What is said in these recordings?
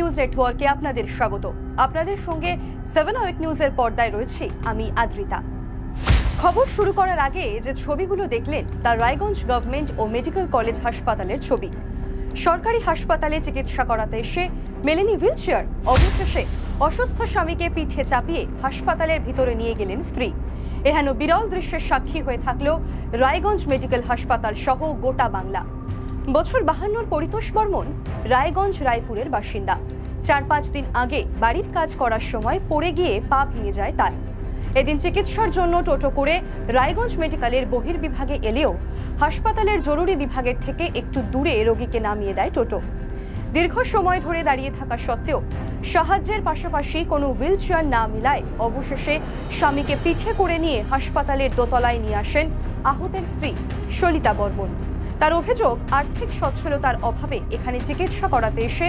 News নেটওয়ার্কে আপনাদের স্বাগত। আপনাদের সঙ্গে 7 আওয়েক নিউজের পর্দায় রয়েছে আমি আদ্রিতা। খবর শুরু করার আগে যে ছবিগুলো দেখলেন তা রায়গঞ্জ গভর্নমেন্ট ও মেডিকেল কলেজ হাসপাতালের ছবি। সরকারি হাসপাতালে চিকিৎসা করাতে এসে মেলেনি হুইলচেয়ার। অবশেষে অসুস্থ স্বামীকে পিঠে চাপিয়ে হাসপাতালের ভিতরে নিয়ে গেলেন স্ত্রী। এহেন বিরল দৃশ্যের সাক্ষী হয়ে থাকলো রায়গঞ্জ মেডিকেল হাসপাতাল সহ গোটা বাংলা। বছর 52 পরিতোষ বর্মন রায়গঞ্জ রায়পুরের বাসিন্দা। 4-5 দিন আগে বাড়ির কাজ করার সময় পড়ে গিয়ে পা ভেঙে যায় তার। এদিন চিকিৎসার জন্য টোটো করে রায়গঞ্জ মেডিকেলের বহির্বিভাগে এলেও হাসপাতালের জরুরি বিভাগের থেকে একটু দূরে রোগীকে নামিয়ে দেয় টোটো। দীর্ঘ সময় ধরে দাঁড়িয়ে থাকা সত্ত্বেও সাহায্যের পাশাপাশি কোনো হুইলচেয়ার না মিলায় অবশেষে স্বামীকে পিঠে করে নিয়ে হাসপাতালের দোতলায় নিয়ে আসেন আহতের স্ত্রী সলিতা বর্মন। তার অভিযোগ, আর্থিক সচ্ছলতার অভাবে এখানে চিকিৎসা করাতে এসে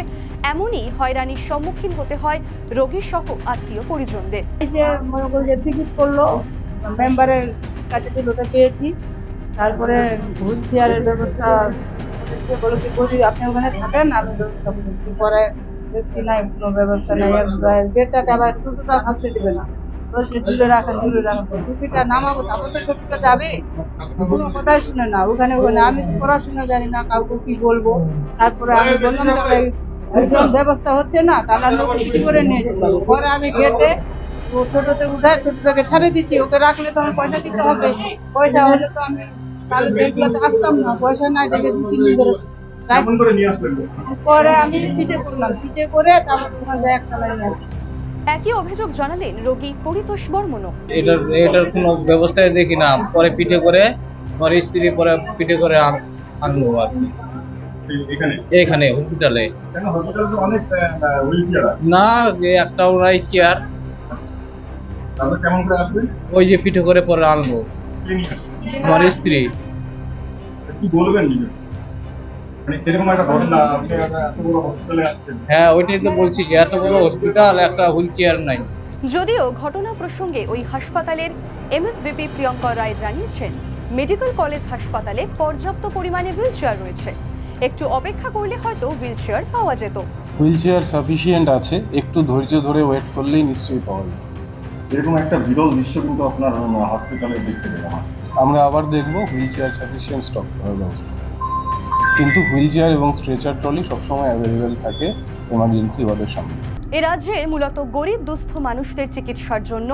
এমনই হয়রানির সম্মুখীন হতে হয় রোগী সহ আত্মীয় পরিজনদের। টিকিট করলো মেম্বারের কাছে লোটা পেয়েছি, তারপরে হুইল চেয়ারের ব্যবস্থা বলো কি বলি আপনি ওখানে থাকেন, আমি ব্যবস্থা করছি। পরে দেখছি নাই কোনো ব্যবস্থা নেই, যেটাতে আবার টুটুটা থাকতে দেবে না, বলছে দূরে রাখেন দূরে রাখেন। টুপিটা নামাবো তারপর তো টুপিটা যাবে, কোনো কথাই শুনে না। ওখানে আমি পড়াশোনা জানি না, কাউকে কি বলবো। তারপরে আমি বললাম ব্যবস্থা হচ্ছে না, তাহলে আমি করে নিয়ে যেতাম। পরে আমি গেটে টোটোতে উঠায় টোটোটাকে ছাড়ে দিচ্ছি, ওকে রাখলে তো আমার পয়সা দিতে হবে। পয়সা হলে তো আমি তাহলে তো এগুলোতে আসতাম না, পয়সা নাই দেখে 2-3 দিন ধরে পরে আমি পিঠে করলাম, পিঠে করে তারপর ওখানে যায় একতলায় নিয়ে আসি। একই অভিযোগ জানালেন রোগী পরিতোষ বর্মনও। এটার কোনো ব্যবস্থায় দেখি না, পরে পিঠে করে আমার স্ত্রী পরে পিঠে করে আনবো আর কি এখানে হসপিটালে। না একটাও নাই চেয়ার, ওই যে পিঠে করে পরে আনবো আমার স্ত্রী। হ্যাঁ ওইটাই তো বলছি যে এত বড় হসপিটাল, একটা হুইল চেয়ার নাই। যদিও ঘটনা প্রসঙ্গে ওই হাসপাতালের এমএসভিপি প্রিয়ঙ্কা রায় জানিয়েছেন মেডিকেল কলেজ হাসপাতালে পর্যাপ্ত পরিমাণে হুইলচেয়ার রয়েছে, একটু অপেক্ষা করলে হয়তো হুইলচেয়ার পাওয়া যেত। হুইলচেয়ার সাফিসিয়েন্ট আছে, একটু ধৈর্য ধরে ওয়েট করলেই নিশ্চয়ই পাওয়া যাবে। এরকম একটা বিরল দৃশ্য কিন্তু আপনার হসপিটালে দেখতে পেলাম। আমরা আবার দেখবো হুইলচেয়ার সাফিসিয়েন্ট স্টক করার ব্যবস্থা, কিন্তু হুইলচেয়ার এবং স্ট্রেচার ট্রলি সবসময় অ্যাভেলেবেল থাকে এমার্জেন্সি ওয়ার্ডের সামনে। এ রাজ্যে মূলত গরিব দুস্থ মানুষদের চিকিৎসার জন্য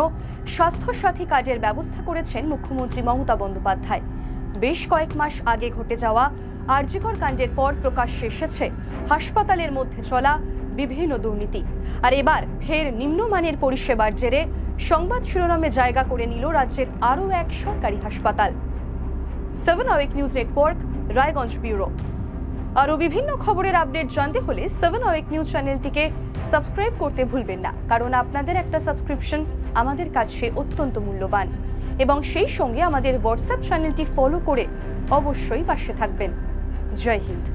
স্বাস্থ্যসাথী কার্ডের ব্যবস্থা করেছেন মুখ্যমন্ত্রী মমতা বন্দ্যোপাধ্যায়। বেশ কয়েক মাস আগে ঘটে যাওয়া আরজিকর কাণ্ডের পর প্রকাশ্যে এসেছে হাসপাতালের মধ্যে চলা বিভিন্ন দুর্নীতি। আর এবার ফের নিম্নমানের পরিষেবার জেরে সংবাদ শিরোনামে জায়গা করে নিল রাজ্যের আরও এক সরকারি হাসপাতাল। 7 আওয়েক নিউজ নেটওয়ার্ক, রায়গঞ্জ ব্যুরো। আরও বিভিন্ন খবরের আপডেট জানতে হলে 7 আওয়েক নিউজ চ্যানেলটিকে সাবস্ক্রাইব করতে ভুলবেন না, কারণ আপনাদের একটা সাবস্ক্রিপশন আমাদের কাছে অত্যন্ত মূল্যবান। এবং সেই সঙ্গে আমাদের হোয়াটসঅ্যাপ চ্যানেলটি ফলো করে অবশ্যই পাশে থাকবেন। জয় হিন্দ।